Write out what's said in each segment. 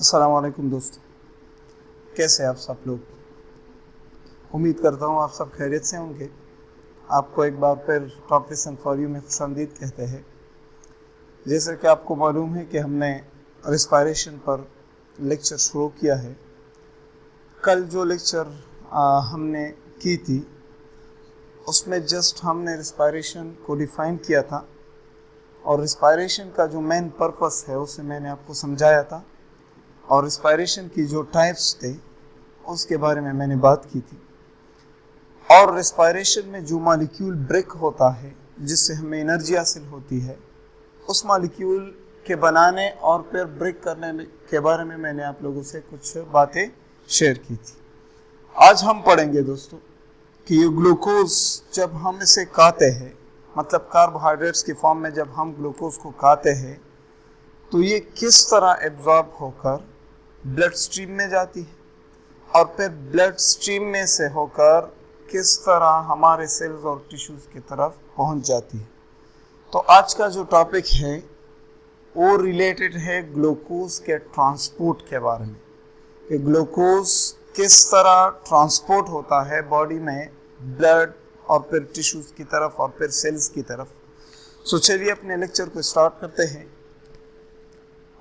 अस्सलाम वालेकुम दोस्तों, कैसे आप सब लोग। उम्मीद करता हूँ आप सब खैरियत से होंगे। आपको एक बार फिर टॉप लिसन फॉर यू में खुशामदीद कहते हैं। जैसे कि आपको मालूम है कि हमने रिस्पायरेशन पर लेक्चर शुरू किया है। कल जो लेक्चर हमने की थी उसमें जस्ट हमने रिस्पायरेशन को डिफ़ाइन किया था और रिस्पायरेशन का जो मेन पर्पस है उसे मैंने आपको समझाया था और रिस्पायरेशन की जो टाइप्स थे उसके बारे में मैंने बात की थी। और रिस्पायरेशन में जो मॉलिक्यूल ब्रेक होता है जिससे हमें एनर्जी हासिल होती है, उस मॉलिक्यूल के बनाने और फिर ब्रेक करने के बारे में मैंने आप लोगों से कुछ बातें शेयर की थी। आज हम पढ़ेंगे दोस्तों कि ये ग्लूकोज जब हम इसे खाते हैं, मतलब कार्बोहाइड्रेट्स की फॉर्म में जब हम ग्लूकोज को खाते हैं तो ये किस तरह एब्जॉर्ब होकर ब्लड स्ट्रीम में जाती है और फिर ब्लड स्ट्रीम में से होकर किस तरह हमारे सेल्स और टिश्यूज की तरफ पहुंच जाती है। तो आज का जो टॉपिक है वो रिलेटेड है ग्लूकोज के ट्रांसपोर्ट के बारे में, कि ग्लूकोज किस तरह ट्रांसपोर्ट होता है बॉडी में ब्लड और फिर टिश्यूज की तरफ और फिर सेल्स की तरफ। सो चलिए अपने लेक्चर को स्टार्ट करते हैं।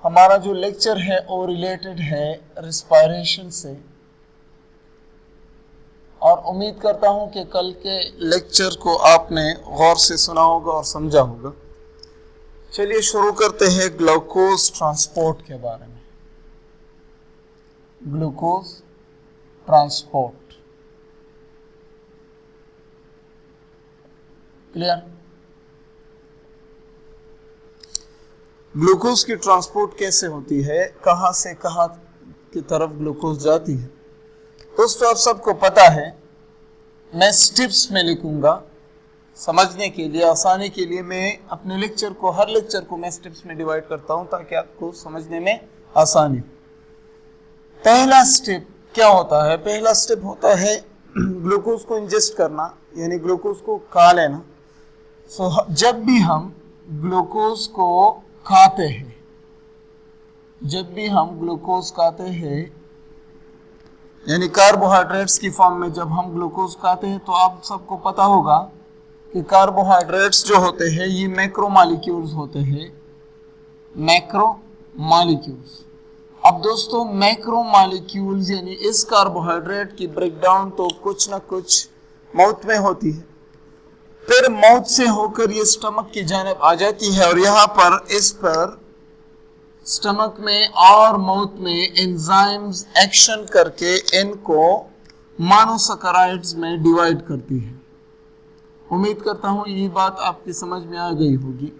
हमारा जो लेक्चर है वो रिलेटेड है रिस्पायरेशन से और उम्मीद करता हूं कि कल के लेक्चर को आपने गौर से सुना होगा और समझा होगा। चलिए शुरू करते हैं ग्लूकोज ट्रांसपोर्ट के बारे में। Glucose transport clear. ग्लूकोज की ट्रांसपोर्ट कैसे होती है, कहां से कहां की तरफ ग्लूकोज जाती है। दोस्तों आप सबको पता है, मैं स्टेप्स में लिखूंगा समझने के लिए, आसानी के लिए। मैं अपने लेक्चर को, हर लेक्चर को मैं स्टेप्स में डिवाइड करता हूं ताकि आपको समझने में आसानी हो। पहला स्टेप क्या होता है? पहला स्टेप होता है ग्लूकोज को इंजेस्ट करना, यानी ग्लूकोज को खा लेना। जब भी हम ग्लूकोज को खाते हैं, जब भी हम ग्लूकोज खाते हैं यानी कार्बोहाइड्रेट्स की फॉर्म में जब हम ग्लूकोज खाते हैं, तो आप सबको पता होगा कि कार्बोहाइड्रेट्स जो होते हैं ये मैक्रोमॉलिक्यूल्स होते हैं, मैक्रोमॉलिक्यूल्स। अब दोस्तों मैक्रोमॉलिक्यूल्स यानी इस कार्बोहाइड्रेट की ब्रेकडाउन तो कुछ ना कुछ माउथ में होती है, फिर माउथ से होकर ये स्टमक की जानिब आ जाती है और यहाँ पर इस पर स्टमक में और माउथ में एंजाइम्स एक्शन करके इनको मोनोसैकेराइड्स में डिवाइड करती है। उम्मीद करता हूँ ये बात आपकी समझ में आ गई होगी।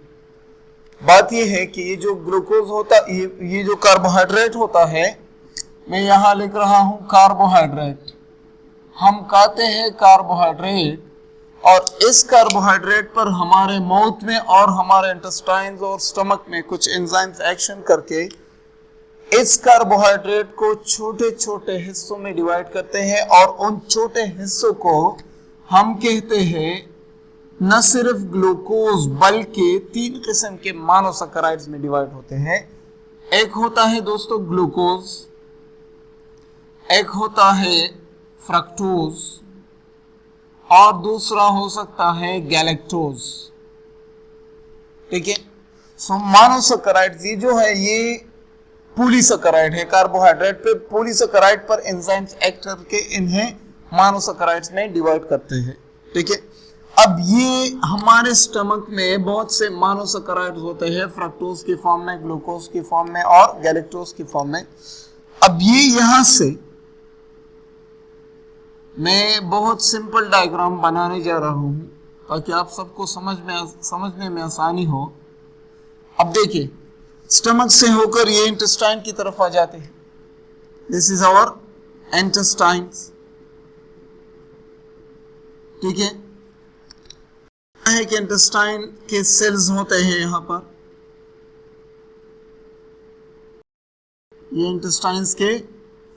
बात ये है कि ये जो ग्लूकोज होता, ये जो कार्बोहाइड्रेट होता है, मैं यहाँ लिख रहा हूँ कार्बोहाइड्रेट। हम खाते हैं कार्बोहाइड्रेट और इस कार्बोहाइड्रेट पर हमारे माउथ में और हमारे इंटेस्टाइन्स और स्टमक में कुछ एंजाइम्स एक्शन करके इस कार्बोहाइड्रेट को छोटे छोटे हिस्सों में डिवाइड करते हैं और उन छोटे हिस्सों को हम कहते हैं न सिर्फ ग्लूकोज बल्कि 3 किस्म के मोनोसैकेराइड्स में डिवाइड होते हैं। एक होता है दोस्तों ग्लूकोज, एक होता है फ्रक्टोज और दूसरा हो सकता है गैलेक्टोज। ठीक है। सो मोनोसैकेराइड्स ये जो है ये पॉलीसैकेराइड है, कार्बोहाइड्रेट पे पॉलीसैकेराइड पर एंजाइम्स एक्ट करके इन्हें मोनोसैकेराइड्स में डिवाइड करते हैं। ठीक है। अब ये हमारे स्टमक में बहुत से मोनोसैकेराइड्स होते हैं, फ्रक्टोज की फॉर्म में, ग्लूकोज की फॉर्म में और गैलेक्टोज की फॉर्म में। अब ये यहां से मैं बहुत सिंपल डायग्राम बनाने जा रहा हूं ताकि आप सबको समझने में आसानी हो। अब देखिए, स्टमक से होकर ये इंटेस्टाइन की तरफ आ जाते हैं। This is our intestines. ठीक है कि इंटेस्टाइन के सेल्स होते हैं, यहां पर ये इंटेस्टाइन्स के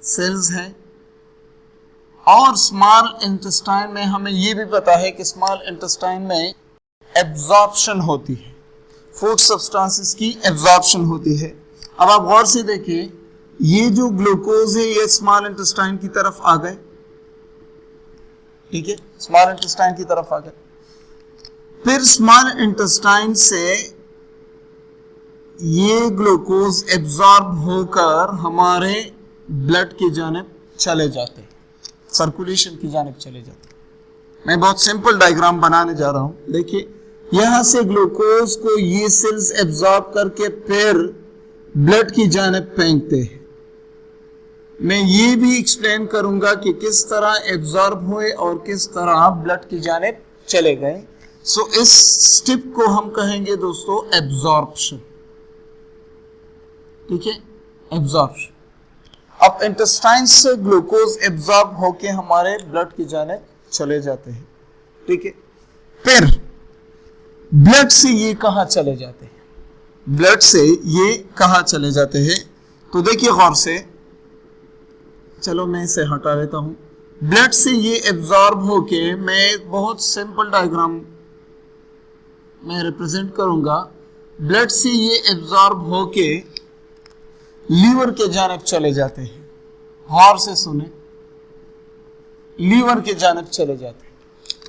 सेल्स हैं। और स्मॉल इंटेस्टाइन में हमें ये भी पता है कि स्मॉल इंटेस्टाइन में एब्जॉर्प्शन होती है, फूड सब्सटेंसेस की एब्जॉर्प्शन होती है। अब आप गौर से देखिए, ये जो ग्लूकोज है ये स्मॉल इंटेस्टाइन की तरफ आ गए, ठीक है, स्मॉल इंटेस्टाइन की तरफ आ गए। फिर स्मॉल इंटेस्टाइन से ये ग्लूकोज एब्जॉर्ब होकर हमारे ब्लड की जानिब चले जाते हैं, सर्कुलेशन की जानिब चले जाते हैं। मैं बहुत सिंपल डायग्राम बनाने जा रहा हूं। देखिए, यहां से ग्लूकोज को ये सेल्स एब्जॉर्ब करके फिर ब्लड की जानिब फेंकते हैं। मैं ये भी एक्सप्लेन करूंगा कि किस तरह एब्जॉर्ब हुए और किस तरह ब्लड की जानिब चले गए। सो इस स्टेप को हम कहेंगे दोस्तों एब्जॉर्प्शन, ठीक है, एब्जॉर्प्शन। अब इंटेस्टाइन से ग्लूकोज एब्जॉर्ब होके हमारे ब्लड की जानिब चले जाते हैं, ठीक है। फिर ब्लड से ये कहां चले जाते हैं, ब्लड से ये कहां चले जाते हैं? तो देखिए गौर से, चलो मैं इसे हटा लेता हूं। ब्लड से ये एब्जॉर्ब होके, मैं एक बहुत सिंपल डायग्राम मैं रिप्रेजेंट करूंगा। ब्लड से ये एब्जॉर्ब होके लीवर के जानिब चले जाते हैं। गौर से सुने, लीवर के जानिब चले जाते हैं।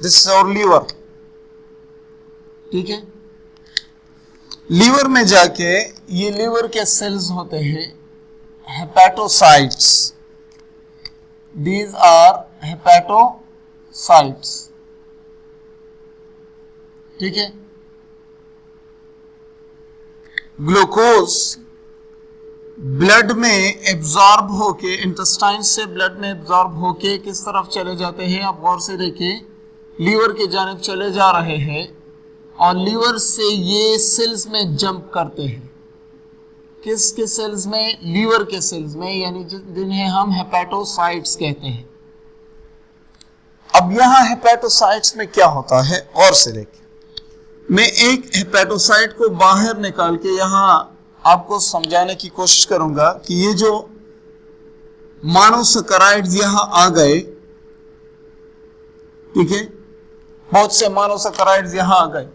दिस इज आवर लीवर, ठीक है। लीवर में जाके ये लीवर के सेल्स होते हैं हेपेटोसाइट्स। These are hepatocytes, ठीक है। ग्लूकोज ब्लड में एब्जॉर्ब होके, इंटेस्टाइन से ब्लड में एब्जॉर्ब होके किस तरफ चले जाते हैं? आप गौर से देखिए, लीवर के जानिब चले जा रहे हैं और लीवर से ये सेल्स में जंप करते हैं। किसके सेल्स में? लीवर के सेल्स में, यानी जिन्हें हम हेपेटोसाइट्स कहते हैं। अब यहां हेपेटोसाइट्स में क्या होता है और से देखिए, मैं एक हेपेटोसाइट को बाहर निकाल के यहां आपको समझाने की कोशिश करूंगा कि ये जो मोनोसैकेराइड्स यहां आ गए, ठीक है, बहुत से मोनोसैकेराइड्स यहां आ गए।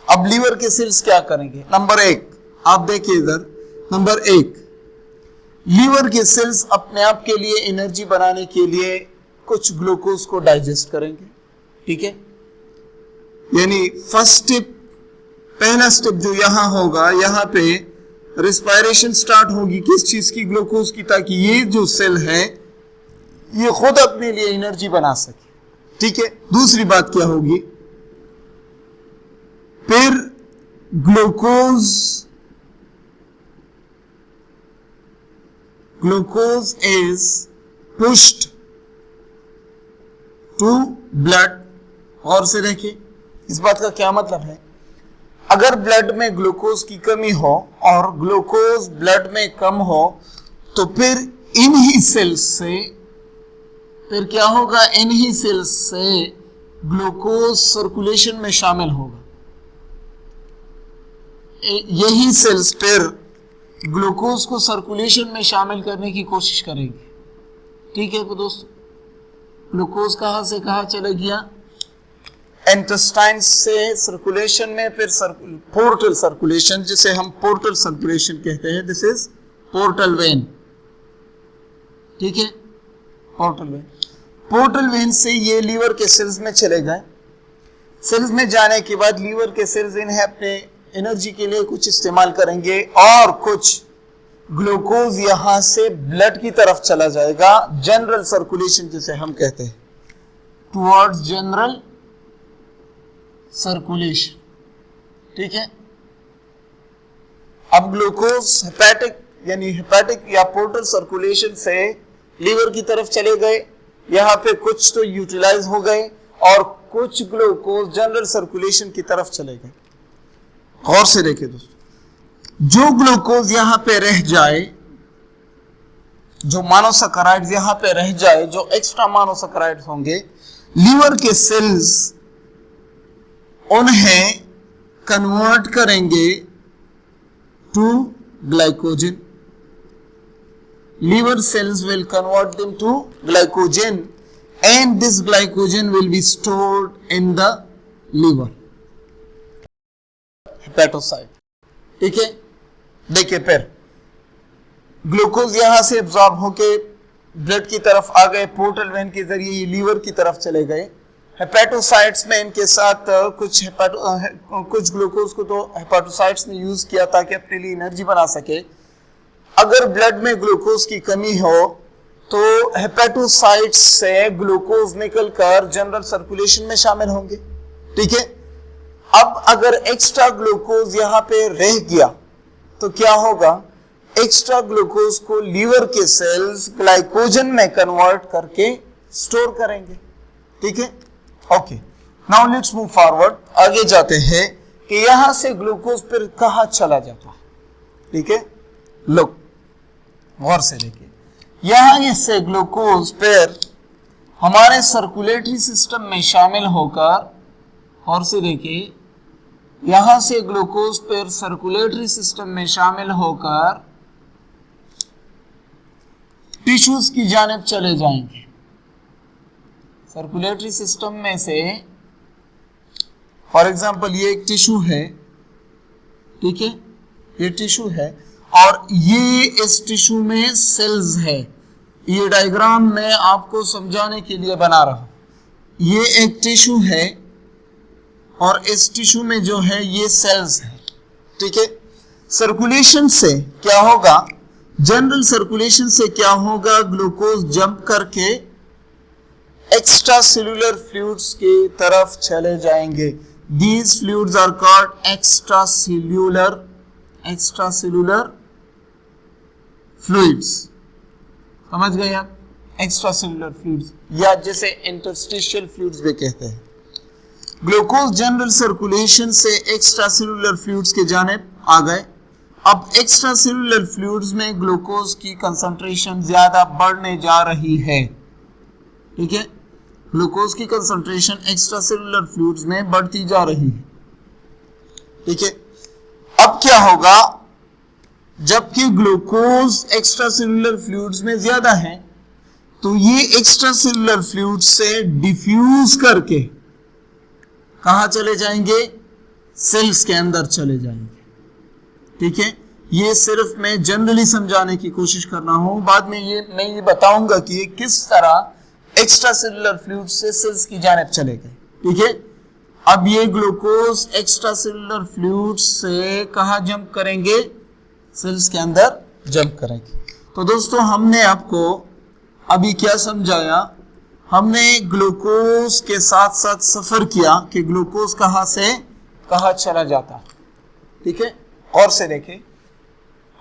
अब लीवर के सेल्स क्या करेंगे? नंबर एक, आप देखिए इधर, नंबर एक, लीवर के सेल्स अपने आप के लिए एनर्जी बनाने के लिए कुछ ग्लूकोज को डाइजेस्ट करेंगे, ठीक है। यानी फर्स्ट स्टेप, पहला स्टेप जो यहां होगा, यहां पे रिस्पायरेशन स्टार्ट होगी किस चीज की? ग्लूकोज की, ताकि ये जो सेल है ये खुद अपने लिए एनर्जी बना सके, ठीक है। दूसरी बात क्या होगी? फिर glucose is pushed to blood। और से देखिए, इस बात का क्या मतलब है? अगर ब्लड में ग्लूकोज की कमी हो और ग्लूकोज ब्लड में कम हो, तो फिर इन्हीं सेल्स से, फिर क्या होगा? इन्हीं सेल्स से ग्लूकोज सर्कुलेशन में शामिल होगा। यही सेल्स फिर ग्लूकोज को सर्कुलेशन में शामिल करने की कोशिश करेंगे, ठीक है। तो दोस्तों, ग्लूकोज कहां से कहां चला गया? इंटेस्टाइन से सर्कुलेशन में, फिर पोर्टल सर्कुलेशन, जिसे हम पोर्टल सर्कुलेशन कहते हैं। दिस इज पोर्टल वेन, ठीक है, पोर्टल वेन। पोर्टल वेन से ये लीवर के सेल्स में चले गए। सेल्स में जाने के बाद लीवर के सेल्स इन्हें अपने एनर्जी के लिए कुछ इस्तेमाल करेंगे और कुछ ग्लूकोज यहां से ब्लड की तरफ चला जाएगा, जनरल सर्कुलेशन जिसे हम कहते हैं, टुवर्ड्स जनरल सर्कुलेशन, ठीक है। अब ग्लूकोज हेपेटिक या पोर्टल सर्कुलेशन से लीवर की तरफ चले गए। यहां पे कुछ तो यूटिलाइज हो गए और कुछ ग्लूकोज जनरल सर्कुलेशन की तरफ चले गए। गौर से देखिए दोस्तों, जो ग्लूकोज यहां पे रह जाए, जो मोनोसैकेराइड्स यहां पे रह जाए, जो एक्स्ट्रा मोनोसैकेराइड्स होंगे, लीवर के सेल्स उन्हें कन्वर्ट करेंगे to glycogen. Liver cells will convert them to glycogen and this glycogen will be stored in the liver, hepatocyte, ठीक है। देखिए फिर ग्लूकोज यहां से एब्जॉर्ब होके ब्लड की तरफ आ गए, पोर्टल वेन के जरिए ये लीवर की तरफ चले गए। हेपेटोसाइट्स में इनके साथ कुछ ग्लूकोज को तो हेपेटोसाइट्स ने यूज किया ताकि अपने लिए एनर्जी बना सके। अगर ब्लड में ग्लूकोज की कमी हो तो हेपेटोसाइट्स से ग्लूकोज निकलकर जनरल सर्कुलेशन में शामिल होंगे। ठीक है, अब अगर एक्स्ट्रा ग्लूकोज यहां पे रह गया तो क्या होगा, एक्स्ट्रा ग्लूकोज को लीवर के सेल्स ग्लाइकोजन में कन्वर्ट करके स्टोर करेंगे। ठीक है, okay, now let's move forward, आगे जाते हैं कि यहां से ग्लूकोज फिर कहां चला जाता है। ठीक है, लुक गौर से देखिए, यहां से ग्लूकोज फिर हमारे सर्कुलेटरी सिस्टम में शामिल होकर, और से देखिए यहां से ग्लूकोज फिर सर्कुलेटरी सिस्टम में शामिल होकर टिश्यूज की जानिब चले जाएंगे। सर्कुलेटरी सिस्टम में से फॉर एग्जांपल ये एक टिश्यू है, ठीक है, ये टिश्यू है और ये इस टिश्यू में सेल्स है। ये डायग्राम में आपको समझाने के लिए बना रहा हूं। ये एक टिश्यू है और इस टिश्यू में जो है ये सेल्स है। ठीक है, सर्कुलेशन से क्या होगा, जनरल सर्कुलेशन से क्या होगा, ग्लूकोज जंप करके एक्स्ट्रा सेलुलर फ्लूइड्स की तरफ चले जाएंगे। These fluids are called extra cellular fluids. समझ गए आप, एक्स्ट्रा सेलुलर फ्लूइड्स या जैसे इंटरस्टिशियल फ्लूइड्स भी कहते हैं। ग्लूकोज जनरल सर्कुलेशन से एक्स्ट्रा सेलुलर फ्लूइड्स के जानिब आ गए। अब एक्स्ट्रा सेलुलर फ्लूइड्स में ग्लूकोज की कंसंट्रेशन ज्यादा बढ़ने जा रही है। ठीक है, ग्लूकोज की कंसंट्रेशन एक्स्ट्रा सेलुलर फ्लूइड्स में बढ़ती जा रही है। ठीक है, अब क्या होगा, जबकि ग्लूकोज एक्स्ट्रा सेलुलर फ्लूइड्स में ज्यादा है तो ये एक्स्ट्रा सेलुलर फ्लूइड से डिफ्यूज करके कहां चले जाएंगे, सेल्स के अंदर चले जाएंगे। ठीक है, ये सिर्फ मैं जनरली समझाने की कोशिश कर रहा हूं, बाद में मैं ये बताऊंगा कि ये किस तरह एक्स्ट्रा सेलुलर फ्लूइड से सेल्स की जानिब चले गए। ठीक है, अब ये ग्लूकोज एक्स्ट्रा सेलुलर फ्लूइड से कहां जंप करेंगे, सेल्स के अंदर जंप करेंगे। तो दोस्तों हमने आपको अभी क्या समझाया, हमने ग्लूकोज के साथ साथ सफर किया कि ग्लूकोज कहां से कहां चला जाता। ठीक है, और से देखें,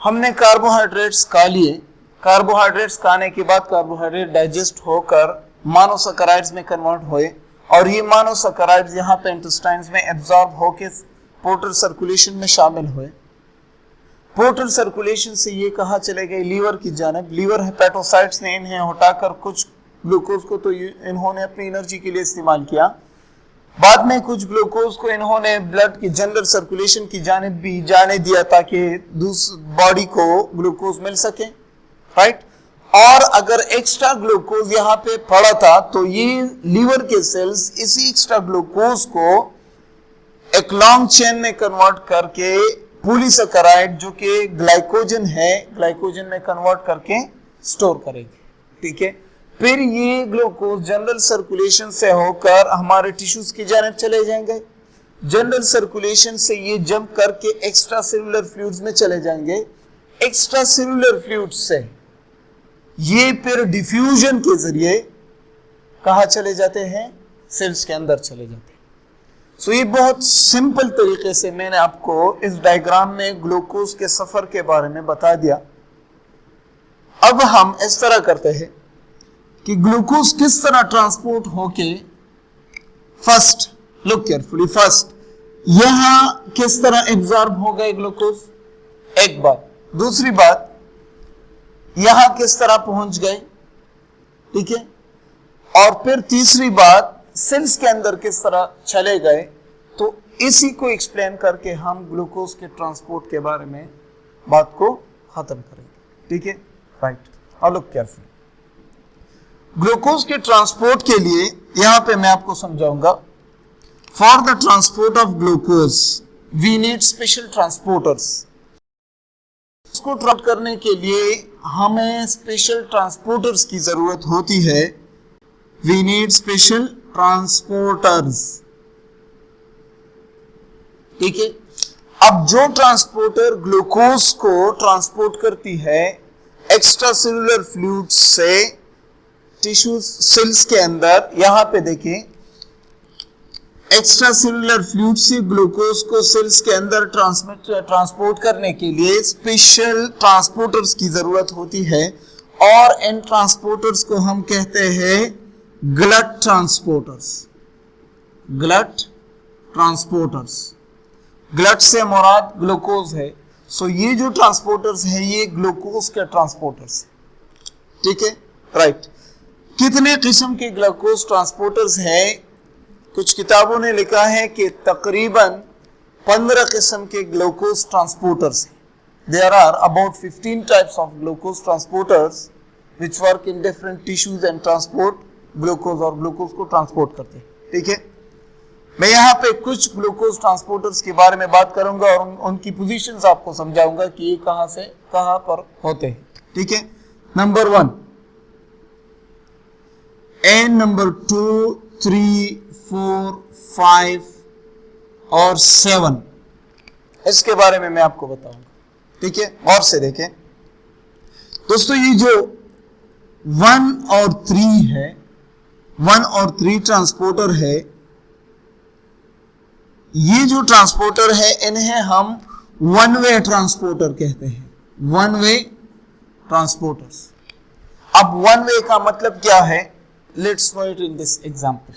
हमने कार्बोहाइड्रेट्स खा लिए, कार्बोहाइड्रेट्स खाने के बाद कार्बोहाइड्रेट डाइजेस्ट होकर मोनोसैकेराइड्स में कन्वर्ट हुए और ये मोनोसैकेराइड्स यहाँ पे इंटेस्टाइन्स में एब्जॉर्ब होकर पोर्टल सर्कुलेशन में शामिल हुए। पोर्टल सर्कुलेशन से ये कहाँ चले गए, लीवर की जानिब। लीवर हेपेटोसाइट्स ने इन्हें हटाकर कुछ ग्लूकोज को तो इन्होंने अपनी एनर्जी के लिए इस्तेमाल किया, बाद में कुछ ग्लूकोज को इन्होंने ब्लड की जनरल सर्कुलेशन की जानिब भी जाने दिया ताकि बॉडी को ग्लूकोज मिल सके। राइट, और अगर एक्स्ट्रा ग्लूकोज यहाँ पे पड़ा था तो ये लीवर के सेल्स इसी एक्स्ट्रा ग्लूकोज को एक लॉन्ग चेन में कन्वर्ट करके पॉलीसैकेराइड जो कि ग्लाइकोजन है, ग्लाइकोजन में कन्वर्ट करके स्टोर करेंगे। ठीक है, फिर ये ग्लूकोज जनरल सर्कुलेशन से होकर हमारे टिश्यूज की जानिब चले जाएंगे। जनरल सर्कुलेशन से ये जंप करके एक्स्ट्रा सेलुलर फ्लूइड्स में चले जाएंगे। एक्स्ट्रा सेलुलर फ्लूइड्स से ये फिर डिफ्यूजन के जरिए कहां चले जाते हैं, सेल्स के अंदर चले जाते हैं। सो ये बहुत सिंपल तरीके से मैंने आपको इस डायग्राम में ग्लूकोज के सफर के बारे में बता दिया। अब हम इस तरह करते हैं कि ग्लूकोज किस तरह ट्रांसपोर्ट होके, फर्स्ट लुक केयरफुली, फर्स्ट यहां किस तरह एब्जॉर्ब हो गए ग्लूकोज, एक बात। दूसरी बात, यहां किस तरह पहुंच गए। ठीक है, और फिर तीसरी बात, सेल्स के अंदर किस तरह चले गए। तो इसी को एक्सप्लेन करके हम ग्लूकोज के ट्रांसपोर्ट के बारे में बात को खत्म करेंगे। ठीक है, राइट, और लुक केयरफुली, ग्लूकोज के ट्रांसपोर्ट के लिए यहां पे मैं आपको समझाऊंगा। For the transport of glucose we need special transporters. उसको ट्रांसपोर्ट करने के लिए हमें स्पेशल ट्रांसपोर्टर्स की जरूरत होती है। वी नीड स्पेशल ट्रांसपोर्टर्स, ठीक है। अब जो ट्रांसपोर्टर ग्लूकोज को ट्रांसपोर्ट करती है एक्स्ट्रा सेलुलर फ्लूइड से टिश्यू सेल्स के अंदर, यहां पे देखें, एक्स्ट्रा सेलुलर फ्लूइड से ग्लूकोज को सेल्स के अंदर ट्रांसपोर्ट करने के लिए स्पेशल ट्रांसपोर्टर्स की जरूरत होती है और इन ट्रांसपोर्टर्स को हम कहते हैं glut transporters. Glut transporters, glut से मुराद ग्लूकोज है। सो ये जो ट्रांसपोर्टर्स है ये ग्लूकोज के ट्रांसपोर्टर्स, ठीक है, राइट। कितने किस्म के ग्लूकोज ट्रांसपोर्टर्स हैं? कुछ किताबों ने लिखा है कि तकरीबन 15 किस्म के ग्लूकोज ट्रांसपोर्टर्स हैं। There are about 15 types of glucose transporters which work in different tissues and transport glucose और ग्लूकोज को ट्रांसपोर्ट करते हैं, ठीक है। मैं यहाँ पे कुछ ग्लूकोज ट्रांसपोर्टर्स के बारे में बात करूंगा और उनकी पोजीशंस आपको समझाऊंगा कि ये कहां से कहां पर होते हैं, ठीक है। नंबर 1, एन, नंबर 2, 3, 4, 5 और 7, इसके बारे में मैं आपको बताऊंगा, ठीक है। गौर से देखें दोस्तों, ये जो 1 और 3 है, 1 और 3 ट्रांसपोर्टर है, ये जो ट्रांसपोर्टर है इन्हें हम वन वे ट्रांसपोर्टर कहते हैं। One way transporters. अब वन वे का मतलब क्या है? Let's no it in this example.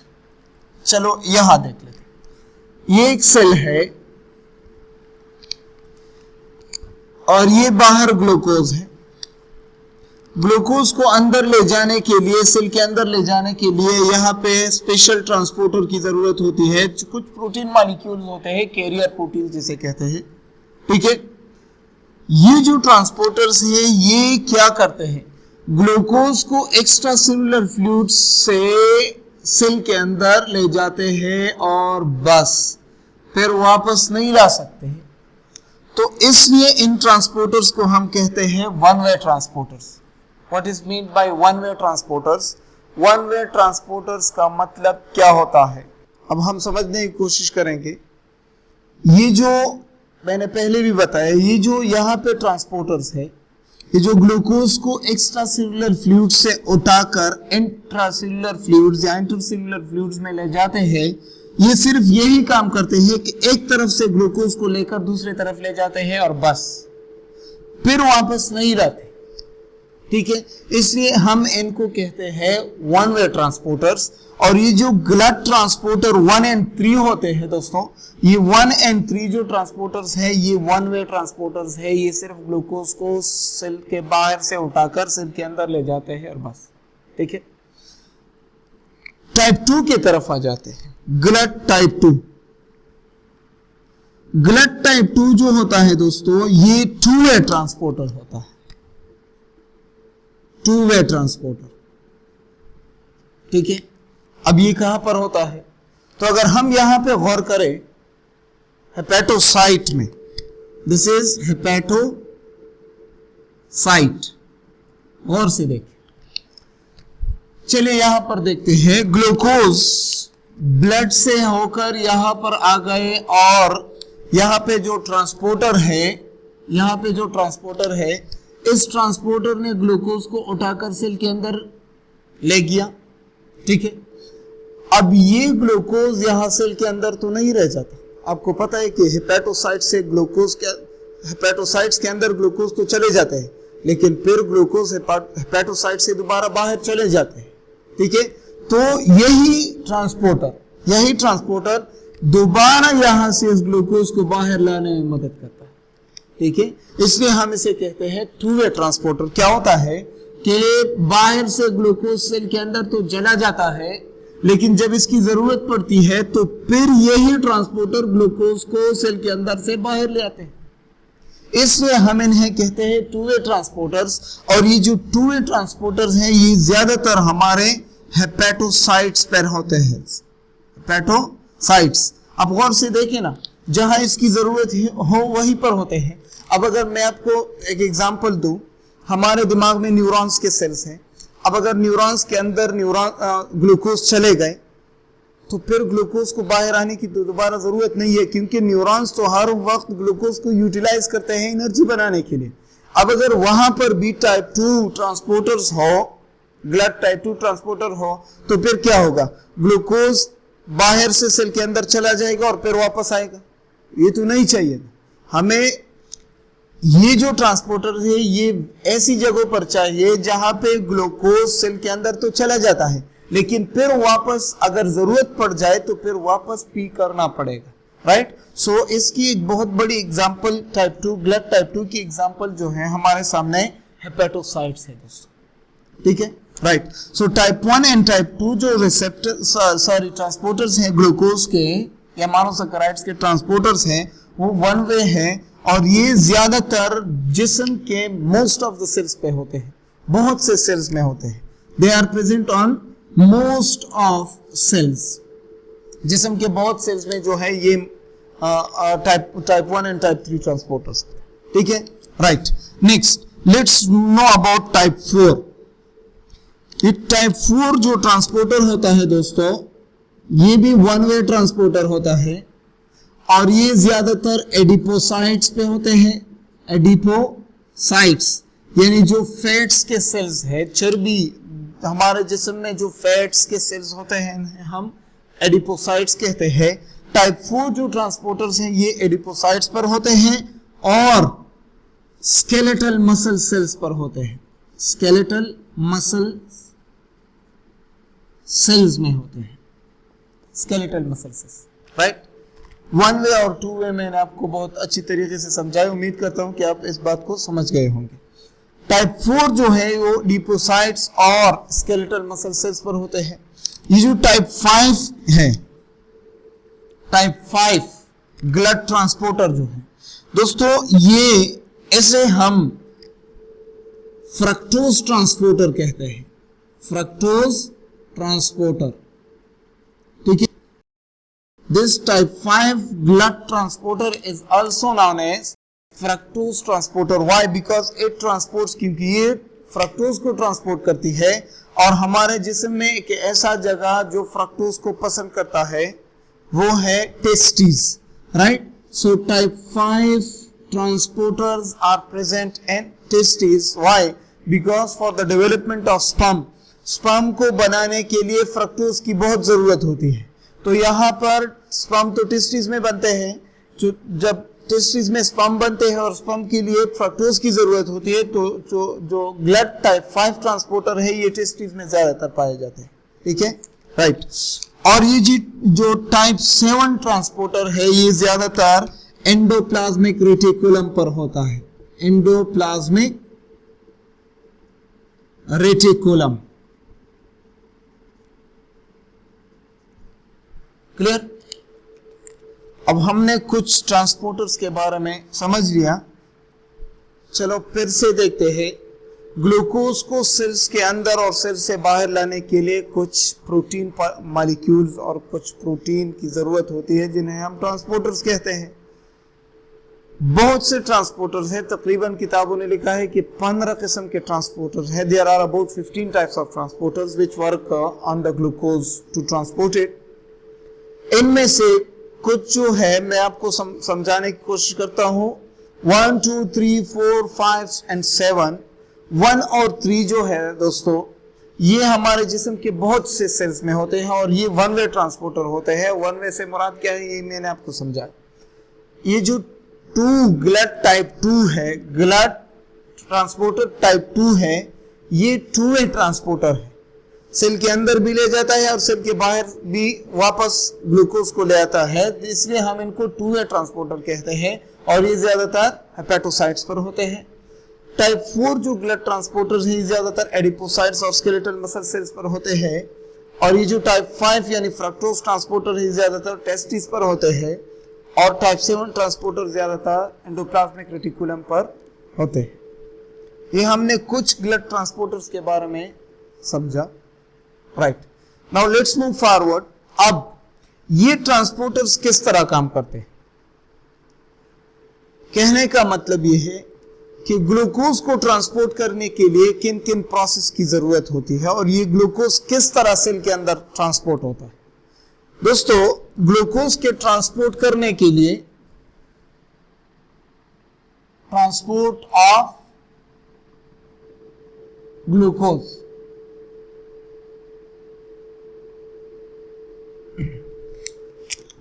चलो यहां देख लेते हैं। ये एक सेल है और ये बाहर ग्लूकोज है। ग्लूकोज को अंदर ले जाने के लिए, सेल के अंदर ले जाने के लिए यहाँ पे स्पेशल ट्रांसपोर्टर की जरूरत होती है। कुछ प्रोटीन मॉलिक्यूल्स होते हैं, कैरियर प्रोटीन जिसे कहते हैं, ठीक है। ये जो ट्रांसपोर्टर्स हैं ये क्या करते हैं? ग्लूकोज को एक्स्ट्रा सेलुलर फ्लूइड से सेल के अंदर ले जाते हैं और बस फिर वापस नहीं ला सकते हैं। तो इसलिए इन ट्रांसपोर्टर्स को हम कहते हैं one way transporters. What is meant by one way transporters? One way transporters का मतलब क्या होता है? अब हम समझने की कोशिश करेंगे। ये जो मैंने पहले भी बताया, ये जो यहाँ पे ट्रांसपोर्टर्स है, ये जो ग्लूकोज को एक्स्ट्रा सेलुलर फ्लूइड से उठाकर इंट्रासेलुलर फ्लूइड्स या इंटरसेलुलर फ्लूइड्स में ले जाते हैं, ये सिर्फ यही काम करते हैं कि एक तरफ से ग्लूकोज को लेकर दूसरी तरफ ले जाते हैं और बस फिर वापस नहीं लाते, ठीक है। इसलिए हम इनको कहते हैं वन वे ट्रांसपोर्टर्स। और ये जो ग्लट ट्रांसपोर्टर 1 और 3 होते हैं दोस्तों, ये 1 और 3 जो ट्रांसपोर्टर्स है ये वन वे ट्रांसपोर्टर्स है। ये सिर्फ ग्लूकोज को सेल के बाहर से उठाकर सेल के अंदर ले जाते हैं और बस, ठीक है। टाइप 2 की तरफ आ जाते हैं, ग्लट टाइप 2। ग्लट टाइप 2 जो होता है दोस्तों, ये 2 वे ट्रांसपोर्टर होता है। 2 वे ट्रांसपोर्टर, ठीक है। अब ये कहां पर होता है? तो अगर हम यहां पे गौर करें, हेपेटोसाइट में, दिस इज हेपेटोसाइट, गौर से देखिए। चलिए यहां पर देखते हैं, ग्लूकोज ब्लड से होकर यहां पर आ गए और यहां पे जो ट्रांसपोर्टर है, यहां पे जो ट्रांसपोर्टर है, इस ट्रांसपोर्टर ने ग्लूकोज को उठाकर सेल के अंदर ले गया, ठीक है। अब ये ग्लूकोज यहां सेल के अंदर तो नहीं रह जाता। आपको पता है कि हेपेटोसाइट से ग्लूकोज के, हेपेटोसाइट्स के अंदर ग्लूकोज तो चले जाते हैं, लेकिन फिर ग्लूकोज हेपेटोसाइट से दोबारा बाहर चले जाते हैं, ठीक है। तो यही ट्रांसपोर्टर दोबारा यहां से इस ग्लूकोज को बाहर लाने में मदद करता है, ठीक है। इसलिए हम इसे कहते हैं 2 वे ट्रांसपोर्टर। क्या होता है कि बाहर से ग्लूकोज सेल के अंदर तो चला जाता है, लेकिन जब इसकी जरूरत पड़ती है तो फिर यही ट्रांसपोर्टर ग्लूकोज को सेल के अंदर से बाहर ले आते हैं। इसलिए हम इन्हें कहते हैं 2 वे ट्रांसपोर्टर्स। और ये जो 2 वे ट्रांसपोर्टर्स हैं ये ज्यादातर हमारे हेपेटोसाइट्स पर होते हैं। हेपेटोसाइट्स, अब गौर से देखें ना, जहां इसकी जरूरत हो वहीं पर होते हैं। अब अगर मैं आपको एक एग्जांपल दूं, हमारे दिमाग में न्यूरॉन्स के सेल्स हैं। अब अगर न्यूरॉन्स के अंदर ग्लूकोज चले गए तो फिर ग्लूकोज को बाहर आने की दोबारा जरूरत नहीं है, क्योंकि न्यूरॉन्स तो हर वक्त ग्लूकोज को यूटिलाइज करते हैं एनर्जी बनाने के लिए। अब अगर वहां पर भी टाइप 2 ट्रांसपोर्टर्स हो, ब्लड टाइप 2 ट्रांसपोर्टर हो, तो फिर क्या होगा, ग्लूकोज बाहर से सेल के अंदर चला जाएगा और फिर वापस आएगा। ये तो नहीं चाहिए हमें। ये जो ट्रांसपोर्टर है ये ऐसी जगहों पर चाहिए जहां पे ग्लूकोज सेल के अंदर तो चला जाता है, लेकिन फिर वापस अगर जरूरत पड़ जाए तो फिर वापस पी करना पड़ेगा, राइट। सो इसकी एक बहुत बड़ी एग्जांपल टाइप 2 ब्लड टाइप 2 की एग्जांपल जो है हमारे सामने हेपेटोसाइट्स है दोस्तों, ठीक है, right. So type 1 and type 2 जो ट्रांसपोर्टर्स हैं ग्लूकोज के या मोनोसैकेराइड्स के ट्रांसपोर्टर्स हैं, वो वन वे है और ये ज्यादातर जिस्म के मोस्ट ऑफ द सेल्स पे होते हैं, बहुत से सेल्स में होते हैं। They are present on most of cells, जिस्म के बहुत सेल्स में जो है ये टाइप 1 एंड टाइप 3 ट्रांसपोर्टर्स, ठीक है, right. Next let's know about type 4। ये टाइप 4 जो ट्रांसपोर्टर होता है दोस्तों, ये भी वन वे ट्रांसपोर्टर होता है और ये ज्यादातर एडिपोसाइट्स पे होते हैं। एडिपोसाइट्स यानी जो फैट्स के सेल्स है, चर्बी, हमारे जिस्म में जो फैट्स के सेल्स होते हैं हम एडिपोसाइट्स कहते हैं। टाइप 4 जो ट्रांसपोर्टर्स हैं ये एडिपोसाइट्स पर होते हैं और स्केलेटल मसल सेल्स पर होते हैं। स्केलेटल मसल सेल्स में होते हैं, skeletal muscle cells, right. One way और टू वे मैंने आपको बहुत अच्छी तरीके से समझाया, उम्मीद करता हूं कि आप इस बात को समझ गए होंगे। टाइप 4 जो है वो डिपोसाइट्स और स्केलेटल मसल सेल्स पर होते हैं। ये जो टाइप 5 है, टाइप 5 ब्लड ट्रांसपोर्टर जो है दोस्तों, ये ऐसे हम फ्रक्टोज ट्रांसपोर्टर कहते हैं, फ्रक्टोज ट्रांसपोर्टर, ठीक है। This type 5 blood transporter is also known as fructose transporter. Why? Because it transports, क्योंकि ये फ्रक्टोज को ट्रांसपोर्ट करती है और हमारे जिस्म में एक ऐसा जगह जो फ्रक्टोज को पसंद करता है वो है testis, right. So type 5 transporters are present in testes. Why? Because for the development of sperm को बनाने के लिए फ्रक्टोज की बहुत जरूरत होती है। तो यहाँ पर स्पर्म तो टेस्टिस में बनते हैं, जब टेस्टिस में स्पर्म बनते हैं और स्पर्म के लिए फ्रक्टोज की जरूरत होती है, तो जो ब्लड टाइप 5 ट्रांसपोर्टर है ये टेस्टिस में ज्यादातर पाए जाते हैं, ठीक है, राइट। और ये जो टाइप 7 ट्रांसपोर्टर है ये ज्यादातर एंडोप्लाज्मिक रेटिकुलम पर होता है। Endoplasmic reticulum, clear. अब हमने कुछ ट्रांसपोर्टर्स के बारे में समझ लिया, चलो फिर से देखते हैं। ग्लूकोज को सेल्स के अंदर और सेल से बाहर लाने के लिए कुछ प्रोटीन मॉलिक्यूल्स और कुछ प्रोटीन की जरूरत होती है जिन्हें हम ट्रांसपोर्टर्स कहते हैं। बहुत से ट्रांसपोर्टर्स हैं, तकरीबन किताबों ने लिखा है कि 15 किस्म के ट्रांसपोर्टर्स हैं। There are about 15 types of transporters which work on the glucose to transport it. इनमें से कुछ जो है मैं आपको समझाने की कोशिश करता हूं। 1, 2, 3, 4, 5 एंड 7। 1 और 3 जो है दोस्तों, ये हमारे जिस्म के बहुत से सेल्स में होते हैं और ये वन वे ट्रांसपोर्टर होते हैं। वन वे से मुराद क्या है ये मैंने आपको समझाया। ये जो 2 ब्लड टाइप 2 है, ब्लड ट्रांसपोर्टर टाइप 2 है, ये 2 वे ट्रांसपोर्टर है। सेल के अंदर भी ले जाता है और सेल के बाहर भी वापस ग्लूकोज को ले आता है, इसलिए हम इनको 2 वे ट्रांसपोर्टर कहते हैं और ये ज्यादातर हेपेटोसाइट्स पर होते हैं। टाइप 4 जो ब्लड ट्रांसपोर्टर्स हैं ज्यादातर एडिपोसाइट्स और स्केलेटल मसल सेल्स पर होते हैं और ये जो टाइप 5 यानी फ्रक्टोज ट्रांसपोर्टर है ज्यादातर टेस्टिस पर होते हैं और टाइप 7 ट्रांसपोर्टर ज्यादातर एंडोप्लाज्मिक रेटिकुलम पर होते हैं। ये हमने कुछ ब्लड ट्रांसपोर्टर्स के बारे में समझा, right. Now let's move forward. अब ये ट्रांसपोर्टर्स किस तरह काम करते हैं? कहने का मतलब यह है कि ग्लूकोज को ट्रांसपोर्ट करने के लिए किन किन प्रोसेस की जरूरत होती है और ये ग्लूकोज किस तरह सेल के अंदर ट्रांसपोर्ट होता है। दोस्तों, ग्लूकोज के ट्रांसपोर्ट करने के लिए ट्रांसपोर्ट ऑफ ग्लूकोज,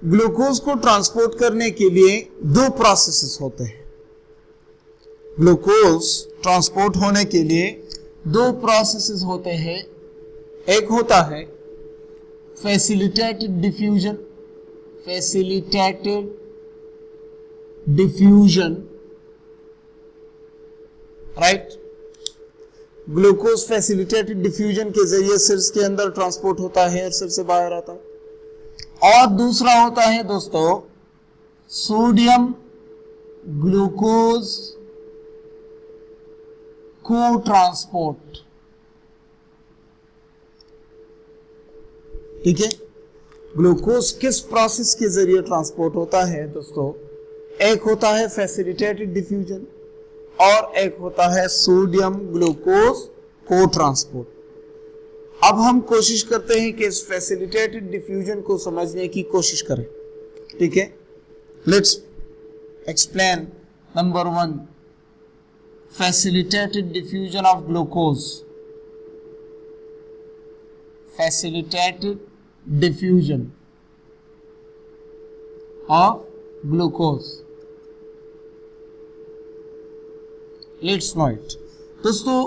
ग्लूकोज को ट्रांसपोर्ट करने के लिए दो प्रोसेसेस होते हैं। ग्लूकोज ट्रांसपोर्ट होने के लिए दो प्रोसेसेस होते हैं। एक होता है facilitated diffusion, facilitated diffusion, right. Glucose facilitated diffusion के जरिए सेल्स के अंदर ट्रांसपोर्ट होता है और सेल से बाहर आता है। और दूसरा होता है दोस्तों सोडियम ग्लूकोज को ट्रांसपोर्ट, ठीक है। ग्लूकोज किस प्रोसेस के जरिए ट्रांसपोर्ट होता है दोस्तों? एक होता है फैसिलिटेटेड डिफ्यूजन और एक होता है सोडियम ग्लूकोज को ट्रांसपोर्ट। अब हम कोशिश करते हैं कि इस फैसिलिटेटेड डिफ्यूजन को समझने की कोशिश करें, ठीक है। Let's explain number 1, facilitated diffusion of glucose. Facilitated diffusion of glucose, let's no it. दोस्तों,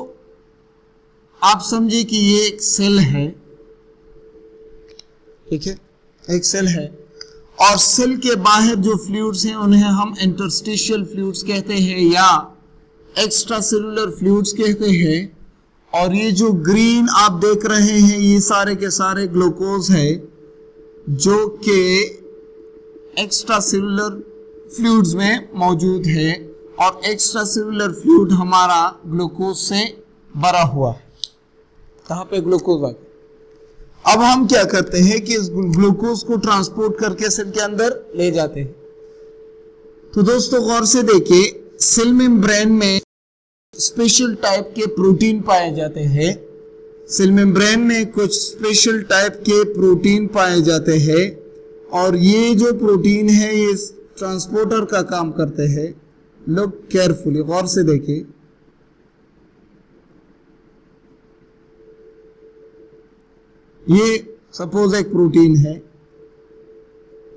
आप समझिए कि ये एक सेल है, ठीक है, एक सेल है और सेल के बाहर जो फ्लूइड्स हैं उन्हें हम इंटरस्टिशियल फ्लूइड्स कहते हैं या एक्स्ट्रा सेलुलर फ्लूइड्स कहते हैं। और ये जो ग्रीन आप देख रहे हैं ये सारे के सारे ग्लूकोज है जो कि एक्स्ट्रा सेलुलर फ्लूइड्स में मौजूद है और एक्स्ट्रा सेलुलर फ्लूइड हमारा ग्लूकोज से भरा हुआ है। कहां पे? ग्लूकोज आ गया। अब हम क्या करते हैं कि इस ग्लूकोज को ट्रांसपोर्ट करके सेल के अंदर ले जाते हैं। तो दोस्तों गौर से देखिए, सेल मेम्ब्रेन में स्पेशल टाइप के प्रोटीन पाए जाते हैं। सेल मेम्ब्रेन में कुछ स्पेशल टाइप के प्रोटीन पाए जाते हैं और ये जो प्रोटीन है ये ट्रांसपोर्टर का काम करते हैं। लोग केयरफुली गौर से देखिए, ये सपोज एक प्रोटीन है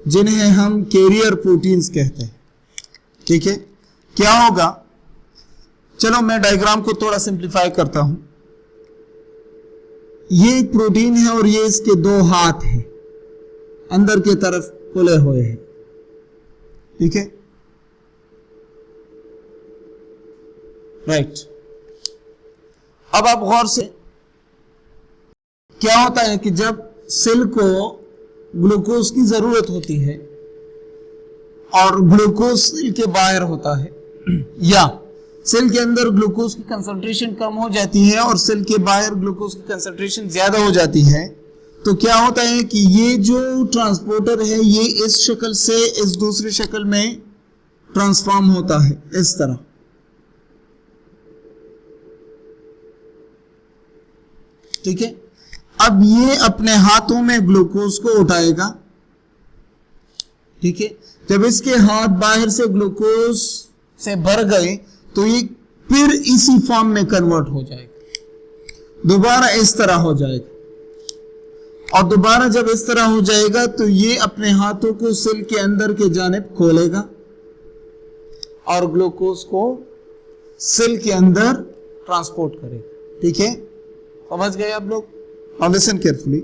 जिन्हें हम कैरियर प्रोटीन्स कहते हैं, ठीक है। क्या होगा? चलो मैं डायग्राम को थोड़ा सिंप्लीफाई करता हूं। ये एक प्रोटीन है और ये इसके दो हाथ हैं, अंदर की तरफ खुले हुए हैं, ठीक है, राइट। अब आप गौर से, क्या होता है कि जब सेल को ग्लूकोज की जरूरत होती है और ग्लूकोज सेल के बाहर होता है या सेल के अंदर ग्लूकोज की कंसंट्रेशन कम हो जाती है और सेल के बाहर ग्लूकोज की कंसंट्रेशन ज्यादा हो जाती है, तो क्या होता है कि ये जो ट्रांसपोर्टर है ये इस शक्ल से इस दूसरी शक्ल में ट्रांसफॉर्म होता है, इस तरह, ठीक है। अब ये अपने हाथों में ग्लूकोज को उठाएगा, ठीक है। जब इसके हाथ बाहर से ग्लूकोज से भर गए तो ये फिर इसी फॉर्म में कन्वर्ट हो जाएगा, दोबारा इस तरह हो जाएगा और दोबारा जब इस तरह हो जाएगा तो ये अपने हाथों को सेल के अंदर के जानिब खोलेगा और ग्लूकोज को सेल के अंदर ट्रांसपोर्ट करेगा, ठीक है। समझ गए आप लोग? Now listen carefully.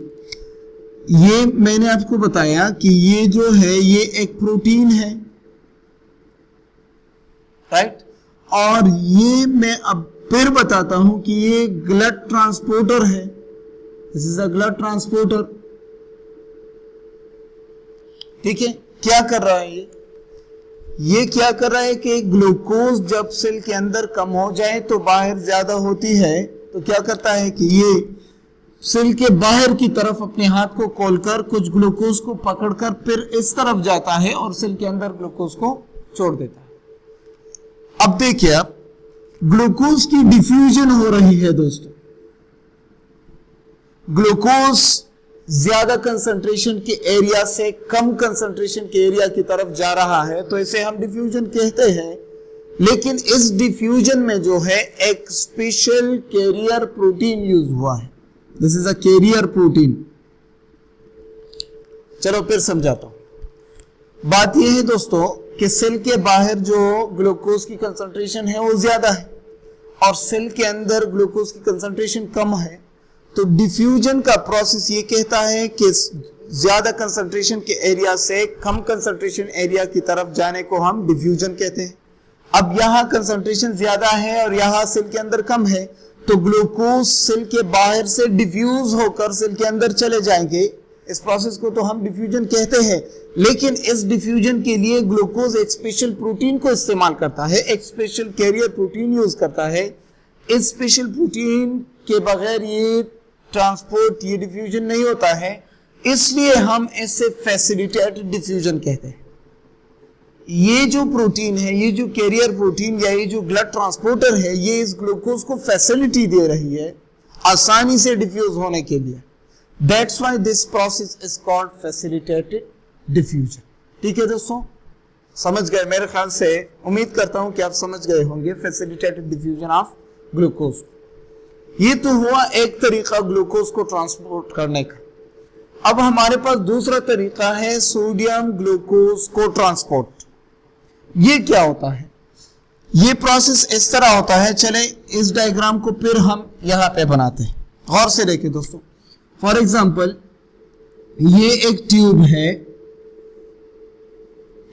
ये मैंने आपको बताया कि ये जो है ये एक प्रोटीन है, राइट। और ये मैं अब फिर बताता हूं कि ये ब्लड ट्रांसपोर्टर है। This is a blood transporter, ठीक है। क्या कर रहा है ये क्या कर रहा है कि ग्लूकोज जब सेल के अंदर कम हो जाए तो बाहर ज्यादा होती है, तो क्या करता है कि ये सेल के बाहर की तरफ अपने हाथ को खोलकर कुछ ग्लूकोज को पकड़कर फिर इस तरफ जाता है और सेल के अंदर ग्लूकोज को छोड़ देता है, अब देखिए, आप ग्लूकोज की डिफ्यूजन हो रही है दोस्तों। ग्लूकोज ज्यादा कंसंट्रेशन के एरिया से कम कंसंट्रेशन के एरिया की तरफ जा रहा है, तो इसे हम डिफ्यूजन कहते हैं। लेकिन इस डिफ्यूजन में जो है एक स्पेशल कैरियर प्रोटीन यूज हुआ है। This is a carrier protein. चलो फिर समझाता हूं। बात यह है दोस्तों कि सेल के बाहर जो ग्लूकोज की कंसंट्रेशन है वो ज्यादा है और सेल के अंदर ग्लूकोज की कंसंट्रेशन कम है। तो डिफ्यूजन का प्रोसेस ये कहता है कि ज्यादा कंसंट्रेशन के एरिया से कम कंसंट्रेशन एरिया की तरफ जाने को हम डिफ्यूजन कहते हैं। अब यहाँ कंसंट्रेशन ज्यादा है और यहाँ सेल के अंदर कम है, तो ग्लूकोज सेल के बाहर से डिफ्यूज होकर सेल के अंदर चले जाएंगे। इस प्रोसेस को तो हम डिफ्यूजन कहते हैं। लेकिन इस डिफ्यूजन के लिए ग्लूकोज एक स्पेशल प्रोटीन को इस्तेमाल करता है, एक स्पेशल कैरियर प्रोटीन यूज करता है। इस स्पेशल प्रोटीन के बगैर ये ट्रांसपोर्ट, ये डिफ्यूजन नहीं होता है, इसलिए हम इसे फैसिलिटेटेड डिफ्यूजन कहते हैं। ये जो प्रोटीन है, ये जो कैरियर प्रोटीन या ये जो ब्लड ट्रांसपोर्टर है, ये इस ग्लूकोज को फैसिलिटी दे रही है आसानी से डिफ्यूज होने के लिए। That's why this process is called facilitated diffusion। ठीक है दोस्तों, समझ गए? मेरे ख्याल से, उम्मीद करता हूं कि आप समझ गए होंगे फैसिलिटेटेड डिफ्यूजन ऑफ ग्लूकोज। ये तो हुआ एक तरीका ग्लूकोज को ट्रांसपोर्ट करने का। अब हमारे पास दूसरा तरीका है सोडियम ग्लूकोज को ट्रांसपोर्ट। ये क्या होता है? ये प्रोसेस इस तरह होता है। चले इस डायग्राम को फिर हम यहां पे बनाते हैं, गौर से देखिए दोस्तों। फॉर एग्जाम्पल, ये एक ट्यूब है,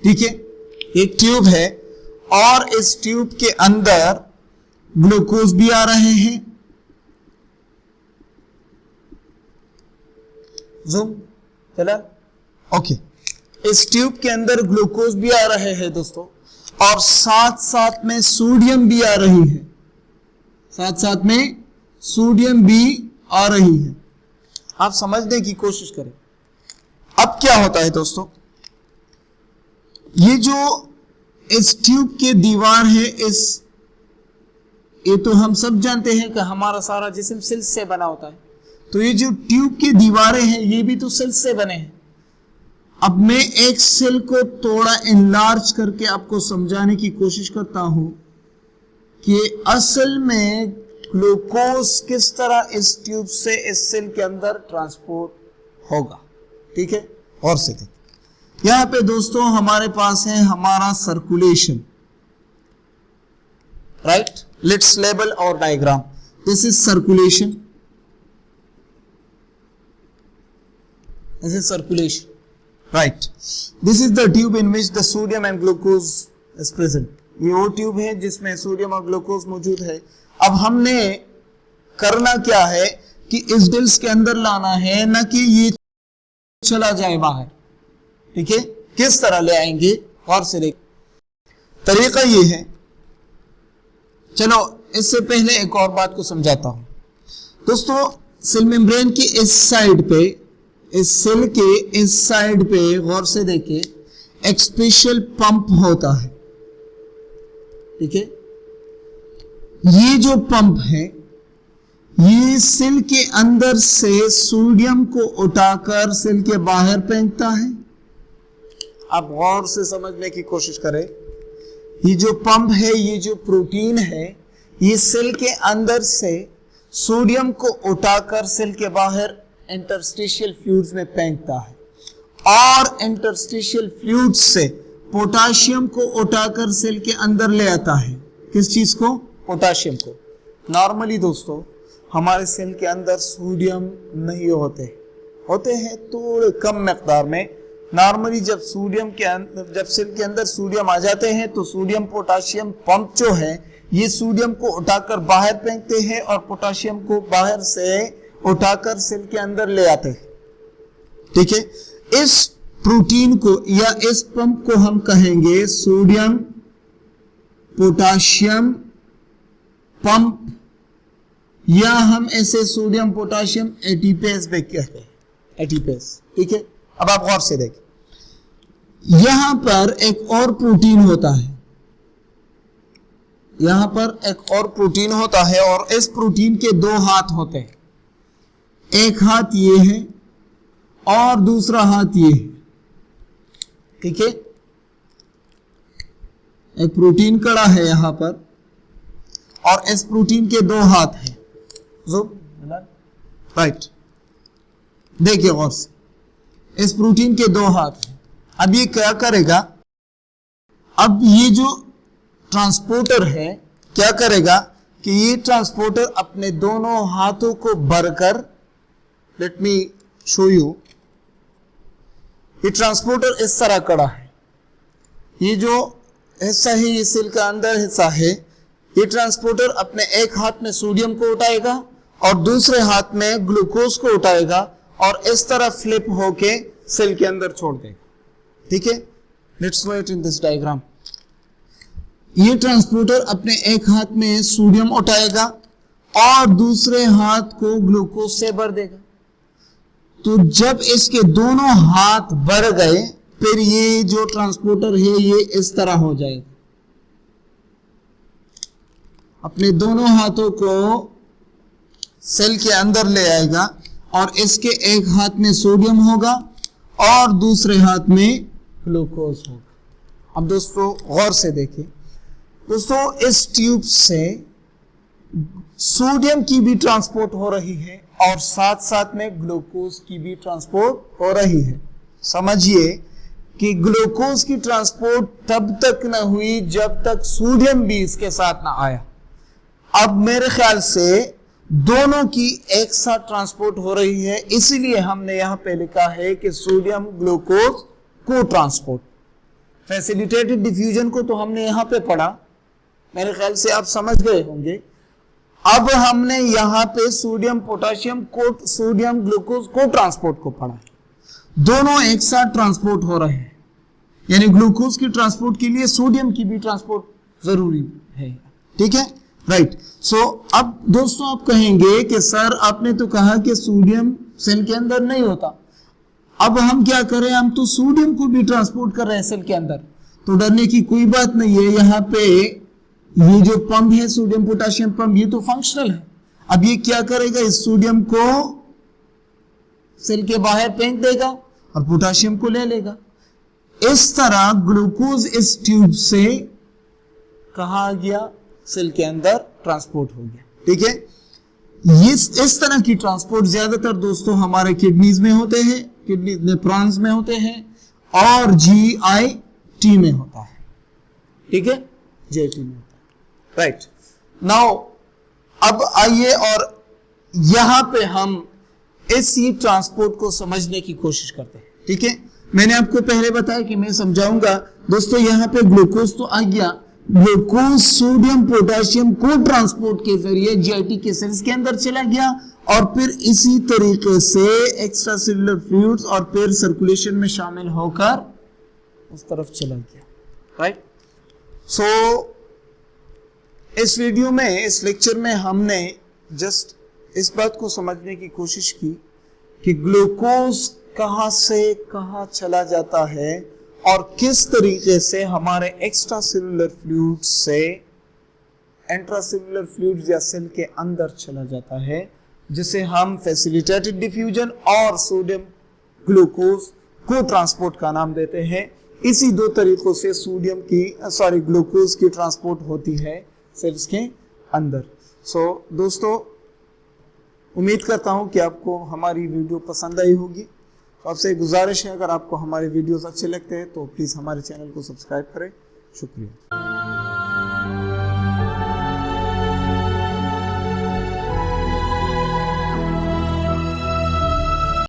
ठीक है, एक ट्यूब है और इस ट्यूब के अंदर ग्लूकोज भी आ रहे हैं। जूम चला, ओके। इस ट्यूब के अंदर ग्लूकोज भी आ रहे हैं दोस्तों, और साथ साथ में सोडियम भी आ रही है, साथ साथ में सोडियम भी आ रही है। आप समझने की कोशिश करें। अब क्या होता है दोस्तों, ये जो इस ट्यूब के दीवार है, ये तो हम सब जानते हैं कि हमारा सारा जिस्म सेल से बना होता है, तो ये जो ट्यूब की दीवारें हैं ये भी तो सेल से बने हैं। अब मैं एक सेल को थोड़ा इनलार्ज करके आपको समझाने की कोशिश करता हूं कि असल में ग्लूकोज किस तरह इस ट्यूब से इस सेल के अंदर ट्रांसपोर्ट होगा। ठीक है, और से देखिए, यहां पे दोस्तों हमारे पास है हमारा सर्कुलेशन, राइट। लेट्स लेबल और diagram. This is circulation, this is circulation, right? This is the tube in which the sodium and glucose is present। ये वो ट्यूब है जिसमें सोडियम और ग्लूकोज मौजूद है। अब हमने करना क्या है कि इस डिल्स के अंदर लाना है, ना कि ये चला जाए बाहर। ठीक है, किस तरह ले आएंगे और से देख, तरीका ये है। चलो इससे पहले एक और बात को समझाता हूं दोस्तों। सेल मेम्ब्रेन की इस साइड पे, इस सेल के इस साइड पे गौर से देखिए, एक स्पेशल पंप होता है। ठीक है, ये जो पंप है ये सेल के अंदर से सोडियम को उठाकर सेल के बाहर फेंकता है। आप गौर से समझने की कोशिश करें। ये जो पंप है, ये जो प्रोटीन है, ये सेल के अंदर से सोडियम को उठाकर सेल के बाहर इंटरस्टिशियल फ्लूइड्स में फेंकता है, और इंटरस्टिशियल फ्लूइड्स से पोटाशियम को उठाकर सेल के अंदर ले आता है। किस चीज को? पोटाशियम को। नॉर्मली दोस्तों हमारे सेल के अंदर सोडियम नहीं होते हैं थोड़े कम मिकदार में। नॉर्मली जब सोडियम के अंदर, जब सेल के अंदर सोडियम आ जाते हैं तो सोडियम पोटाशियम पंप जो है ये सोडियम को उठाकर बाहर फेंकते हैं और पोटाशियम को बाहर से उठाकर सेल के अंदर ले आते हैं। ठीक है, इस प्रोटीन को या इस पंप को हम कहेंगे सोडियम पोटाशियम पंप, या हम ऐसे सोडियम पोटाशियम एटीपेस भी कहते हैं, एटीपेस। ठीक है, अब आप गौर से देखें, यहां पर एक और प्रोटीन होता है, यहां पर एक और प्रोटीन होता है और इस प्रोटीन के दो हाथ होते हैं, एक हाथ ये है और दूसरा हाथ ये है, ठीक है। एक प्रोटीन कड़ा है यहां पर और इस प्रोटीन के दो हाथ हैं, राइट। देखिए गौर से, इस प्रोटीन के दो हाथ हैं। अब ये क्या करेगा, अब ये जो ट्रांसपोर्टर है क्या करेगा कि ये ट्रांसपोर्टर अपने दोनों हाथों को भरकर, लेट मी शो यू, ये ट्रांसपोर्टर इस तरह कड़ा है। ये जो हिस्सा है ये सेल का अंदर हिस्सा है, ये ट्रांसपोर्टर अपने एक हाथ में सोडियम को उठाएगा और दूसरे हाथ में ग्लूकोज को उठाएगा और इस तरह फ्लिप होके सेल के अंदर छोड़ देगा, ठीक है। Let's no it in this diagram. ये ट्रांसपोर्टर अपने एक हाथ में सोडियम उठाएगा और दूसरे हाथ को ग्लूकोज से भर देगा। तो जब इसके दोनों हाथ भर गए फिर ये जो ट्रांसपोर्टर है ये इस तरह हो जाएगा, अपने दोनों हाथों को सेल के अंदर ले आएगा और इसके एक हाथ में सोडियम होगा और दूसरे हाथ में ग्लूकोज होगा। अब दोस्तों गौर से देखिए दोस्तों, इस ट्यूब से सोडियम की भी ट्रांसपोर्ट हो रही है और साथ साथ में ग्लूकोज की भी ट्रांसपोर्ट हो रही है। समझिए कि ग्लूकोज की ट्रांसपोर्ट तब तक न हुई जब तक सोडियम भी इसके साथ ना आया। अब मेरे ख्याल से दोनों की एक साथ ट्रांसपोर्ट हो रही है, इसीलिए हमने यहां पे लिखा है कि सोडियम ग्लूकोज को ट्रांसपोर्ट। फैसिलिटेटेड डिफ्यूजन को तो हमने यहां पे पढ़ा, मेरे ख्याल से आप समझ गए होंगे। अब हमने यहां पे सोडियम पोटेशियम को, सोडियम ग्लूकोज को ट्रांसपोर्ट को पढ़ा। दोनों एक साथ ट्रांसपोर्ट हो रहे हैं, यानी ग्लूकोज की ट्रांसपोर्ट के लिए सोडियम की भी ट्रांसपोर्ट जरूरी है, ठीक है, राइट। सो अब दोस्तों आप कहेंगे कि सर आपने तो कहा कि सोडियम सेल के अंदर नहीं होता, अब हम क्या करें, हम तो सोडियम को भी ट्रांसपोर्ट कर रहे हैं सेल के अंदर। तो डरने की कोई बात नहीं है, यहाँ पे ये जो पंप है सोडियम पोटेशियम पंप, ये तो फंक्शनल है। अब ये क्या करेगा, इस सोडियम को सेल के बाहर फेंक देगा और पोटेशियम को ले लेगा। इस तरह ग्लूकोज इस ट्यूब से कहा गया, सेल के अंदर ट्रांसपोर्ट हो गया, ठीक है। इस तरह की ट्रांसपोर्ट ज्यादातर दोस्तों हमारे किडनीज में होते हैं, किडनी नेफ्रॉन्स में होते हैं और GIT में होता है, ठीक है, GIT में होता है, राइट। नाउ अब आइए और यहां पे हम इसी ट्रांसपोर्ट को समझने की कोशिश करते हैं, ठीक है। मैंने आपको पहले बताया कि मैं समझाऊंगा। दोस्तों यहाँ पे ग्लूकोज तो आ गया, ग्लूकोज सोडियम पोटेशियम को ट्रांसपोर्ट के जरिए GIT के सेल्स के अंदर चला गया और फिर इसी तरीके से एक्स्ट्रा सेलुलर फ्लूइड्स और फिर सर्कुलेशन में शामिल होकर उस तरफ चला गया, राइट। सो इस वीडियो में, इस लेक्चर में हमने जस्ट इस बात को समझने की कोशिश की कि ग्लूकोज कहां से कहां चला जाता है और किस तरीके से हमारे एक्स्ट्रा सेलुलर फ्लूइड से इंट्रासेलुलर फ्लूइड या सेल के अंदर चला जाता है, जिसे हम फैसिलिटेटेड डिफ्यूजन और सोडियम ग्लूकोज को ट्रांसपोर्ट का नाम देते हैं। इसी दो तरीकों से ग्लूकोज की ट्रांसपोर्ट होती है सेल्स के अंदर। सो दोस्तों उम्मीद करता हूं कि आपको हमारी वीडियो पसंद आई होगी। तो आपसे गुजारिश है, अगर आपको हमारे वीडियोस अच्छे लगते हैं तो प्लीज़ हमारे चैनल को सब्सक्राइब करें। शुक्रिया।